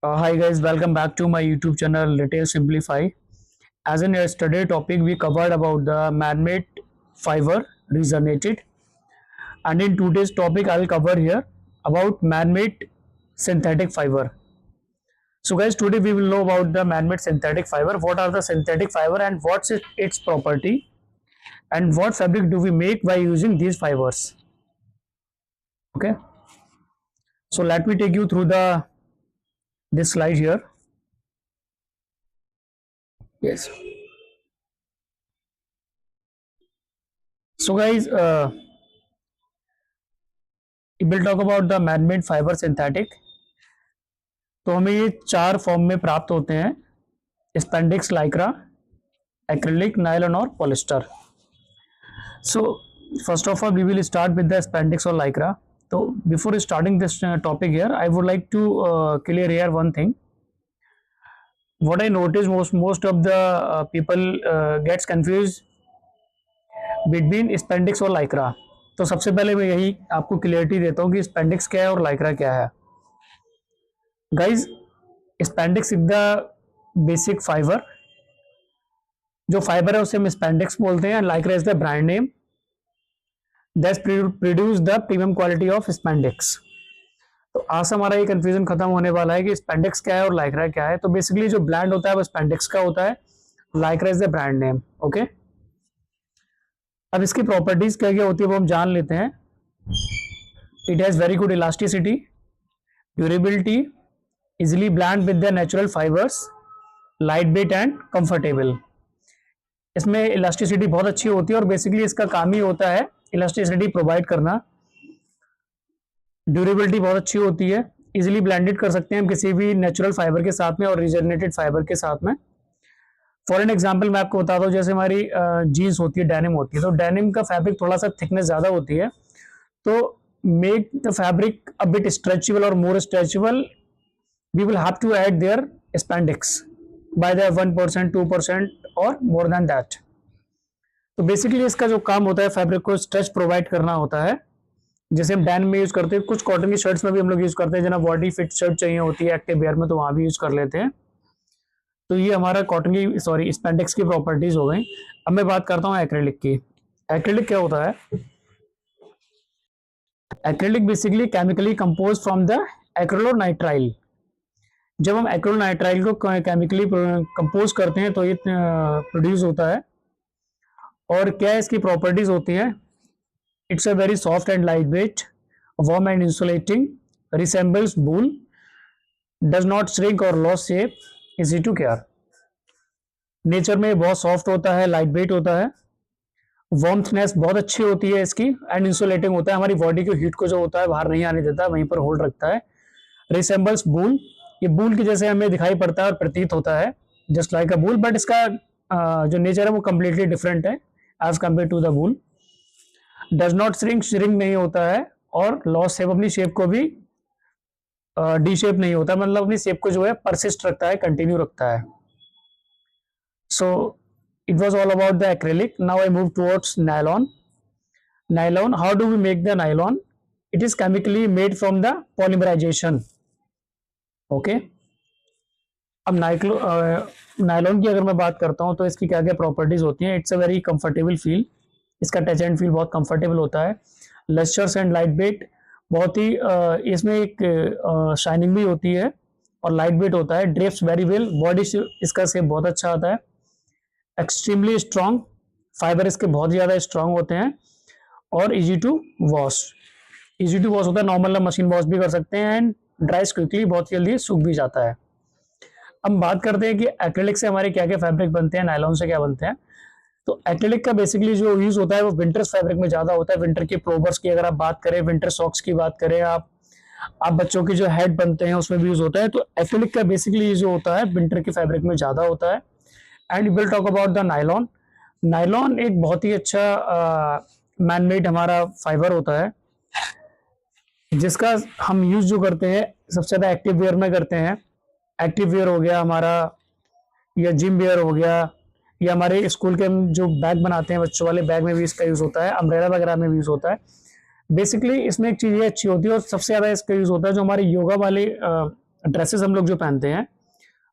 Hi guys, welcome back to my YouTube channel Retail Simplify. As in yesterday topic, we covered about the man-made fiber resonated, and in today's topic, I will cover here about man-made synthetic fiber. So guys, today we will know about the man-made synthetic fiber. What are the synthetic fiber and what's its property, and what fabric do we make by using these fibers? Okay, so let me take you through the this slide here. Yes. So guys, we'll talk about the man-made fiber synthetic. तो हमें ये चार form में प्राप्त होते हैं: spandex, Lycra, acrylic, nylon और polyester. So first of all we will start with the spandex और लाइक्रा. तो before starting this topic here I would like to clear here one thing. what I notice most of the people gets confused between स्पेंडिक्स और Lycra. तो सबसे पहले मैं यही आपको clarity देता हूँ कि स्पेंडिक्स क्या है और लाइक्रा क्या है. Guys, spandex is the basic fibre. जो फाइबर है उसे हम स्पेंडिक्स बोलते हैं. Lycra is the brand name that produce the premium quality of spandex. तो आज से हमारा ये कंफ्यूजन खत्म होने वाला है कि स्पेंडिक्स क्या है और लाइक्रा क्या है. तो बेसिकली जो ब्रांड होता है वो स्पेंडिक्स का होता है. Lycra is the brand name. Okay, अब इसकी प्रॉपर्टीज क्या क्या होती है वो हम जान लेते हैं. It has very good elasticity, durability, easily blend with the natural fibres, light weight and comfortable. इसमें इलास्टिसिटी बहुत अच्छी होती है और बेसिकली इसका काम ही होता है इलास्टिसिटी प्रोवाइड करना. ड्यूरेबिलिटी बहुत अच्छी होती है. इजिली ब्लेंडेड कर सकते हैं हम किसी भी नेचुरल फाइबर के साथ में और रिजनरेटेड फाइबर के साथ में. फॉर एन एग्जाम्पल मैं आपको बताता हूँ, जैसे हमारी जीन्स होती है, डेनिम होती है, तो डेनिम का फैब्रिक थोड़ा सा थिकनेस ज्यादा होती है. तो make the fabric a bit stretchable और more stretchable we will have to add their spandex by the 1%, 2% और मोर देन दैट. तो बेसिकली इसका जो काम होता है फैब्रिक को स्ट्रेच प्रोवाइड करना होता है. जैसे हम डेनिम में यूज करते हैं, कुछ कॉटन की शर्ट्स में भी हम लोग यूज करते हैं. जना बॉडी फिट शर्ट चाहिए होती है एक्टिव वेयर में, तो वहां भी यूज कर लेते हैं. तो ये हमारा कॉटन की स्पेंडिक्स की प्रॉपर्टीज हो गई. अब मैं बात करता हूँ एक्रेलिक की. एक्रेलिक क्या होता है? Acrylic basically chemically compose from the acrylonitrile. जब हम एक्रिलोनाइट्राइल को केमिकली कंपोज करते हैं तो ये प्रोड्यूस होता है. और क्या इसकी प्रॉपर्टीज होती है? It's a very soft and lightweight, warm and insulating, resembles wool, does not shrink और loss shape, easy to care. Nature में बहुत सॉफ्ट होता है, लाइट वेट होता है, वार्मथनेस बहुत अच्छी होती है इसकी, एंड इंसुलेटिंग होता है. हमारी बॉडी को हीट को जो होता है बाहर नहीं आने देता, वहीं पर होल्ड रखता है. रिसेंबल्स बूल, ये बूल की जैसे हमें दिखाई पड़ता है और प्रतीत होता है, just like a wool, but इसका जो नेचर है वो कम्प्लीटली डिफरेंट है as compare to the wool. Does not shrink, shrink नहीं होता है, और लॉस शेप, अपनी शेप को भी डी शेप नहीं होता, मतलब अपनी शेप को जो है परसिस्ट रखता है, कंटिन्यू रखता है. सो it was all about the acrylic. Now I move towards nylon. Nylon, how do we make the nylon? It is chemically made from the polymerization. Okay. अब नाइलॉन की अगर मैं बात करता हूँ तो इसकी क्या क्या प्रॉपर्टीज होती हैं. It's a very comfortable feel. इसका टच एंड फील बहुत कंफर्टेबल होता है. लस्टर्स एंड लाइट वेट, बहुत ही इसमें एक शाइनिंग भी होती है और लाइट वेट होता है. ड्रेप्स वेरी वेल, बॉडी इसका शेप बहुत अच्छा आता है. एक्सट्रीमली स्ट्रॉन्ग, फाइबर इसके बहुत ज्यादा स्ट्रॉन्ग होते हैं. और easy to wash, easy to wash होता है, नॉर्मल मशीन वॉश भी कर सकते हैं, एंड ड्राइज क्विकली, बहुत जल्दी सूख भी जाता है. अब बात करते हैं कि एक्रिलिक से हमारे क्या क्या फैब्रिक बनते हैं, नायलॉन से क्या बनते हैं. तो एक्रिलिक का बेसिकली जो यूज होता है वो विंटर्स फैब्रिक में ज्यादा होता है. विंटर के प्लोवर्स की अगर आप बात करें, विंटर सॉक्स की बात करें, आप बच्चों के जो हेड बनते हैं उसमें भी यूज होता है. तो एक्रिलिक का बेसिकली यूज होता है विंटर के फैब्रिक में ज्यादा होता है. And will talk about the nylon. Nylon एक बहुत ही अच्छा मैनमेड हमारा फाइबर होता है, जिसका हम यूज जो करते हैं सबसे ज्यादा एक्टिव वेयर में करते हैं. एक्टिव वेयर हो गया हमारा, या जिम वेयर हो गया, या हमारे स्कूल के हम जो बैग बनाते हैं बच्चों वाले, बैग में भी इसका यूज होता है. अम्ब्रेला वगैरह में भी यूज होता है. बेसिकली इसमें एक चीज ये अच्छी होती है और सबसे ज्यादा इसका यूज होता है जो हमारे योगा वाले ड्रेसेस हम लोग जो पहनते हैं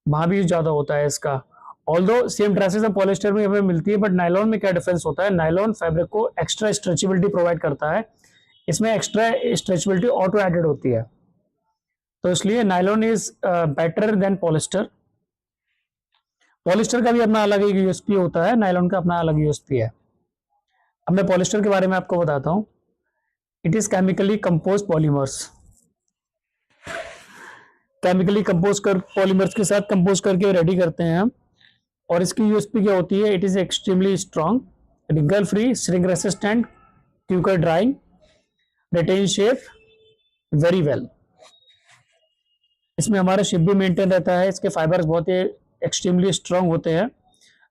वहां भी ज़्यादा होता है इसका। ऑल्दो सेम ड्रेसेस हम पॉलिस्टर में हमें मिलती है, बट नायलॉन में क्या डिफरेंस होता है, नायलॉन फैब्रिक को एक्स्ट्रा स्ट्रेचेबिलिटी प्रोवाइड करता है, इसमें एक्स्ट्रा स्ट्रेचेबिलिटी ऑटो एडेड होती है, तो इसलिए nylon is better than polyester. Polyester का भी अपना अलग एक यूएसपी होता है, नायलॉन का अपना अलग यूएसपी है। अब मैं पॉलिस्टर के बारे में आपको बताता हूँ। It is chemically compose polymers, chemically compose कर पॉलीमर्स के साथ कंपोज करके रेडी करते हैं हम। और इसकी यूएसपी क्या होती है, it is extremely strong, wrinkle free, shrink resistant, quicker drying, retain shape very well. इसमें हमारा शेप भी मेंटेन रहता है, इसके फाइबर्स बहुत ही एक्सट्रीमली स्ट्रॉन्ग होते हैं,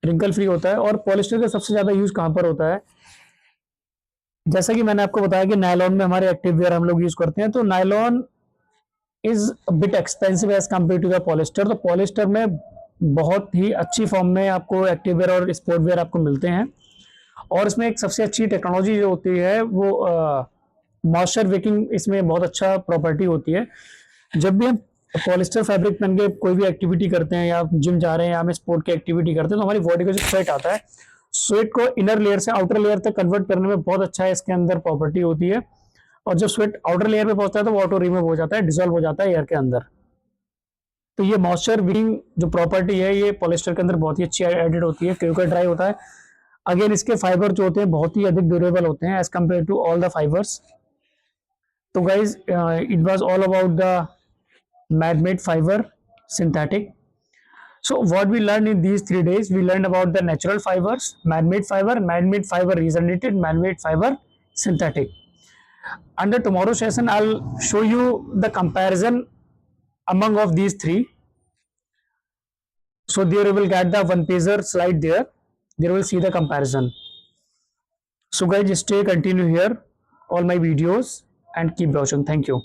रिंकल फ्री होता है। और पॉलिस्टर का सबसे ज्यादा यूज कहां पर होता है, जैसा कि मैंने आपको बताया कि नायलॉन में हमारे एक्टिव वेयर हम लोग यूज करते हैं, तो nylon is bit expensive as compare to the polyester. तो पॉलिस्टर में बहुत ही अच्छी फॉर्म में आपको एक्टिव वेयर और स्पोर्ट वेयर आपको मिलते हैं। और इसमें एक सबसे अच्छी टेक्नोलॉजी जो होती है वो मॉइस्चर विकिंग, इसमें बहुत अच्छा प्रॉपर्टी होती है। जब भी हम पॉलिस्टर फैब्रिक पहन के कोई भी एक्टिविटी करते हैं या जिम जा रहे हैं या हम स्पोर्ट की एक्टिविटी करते हैं, तो हमारी बॉडी का जो स्वेट आता है, स्वेट को इनर लेयर से आउटर लेयर तक कन्वर्ट करने में बहुत अच्छा है, इसके अंदर प्रॉपर्टी होती है। और जब स्वेट आउटर लेयर पे पहुंचता है तो वो ऑटो रिमूव हो जाता है, डिसॉल्व हो जाता है एयर के अंदर। तो ये मॉइस्चर विकिंग जो प्रॉपर्टी है ये पॉलिस्टर के अंदर बहुत ही अच्छी एडेड होती है, क्योंकि ड्राई होता है। अगेन इसके फाइबर जो होते हैं बहुत ही अधिक ड्यूरेबल होते हैं as compare to all the fibres. तो guys it was all about the man-made fiber, synthetic. So what we learned in these 3 days, we learned about the natural fibers, man-made fiber regenerated, man-made fiber synthetic. Under tomorrow's session I'll show you the comparison among of these 3. So there you will get the one pager slide there, there will see the comparison. So guys, stay continue here all my videos and keep watching. Thank you.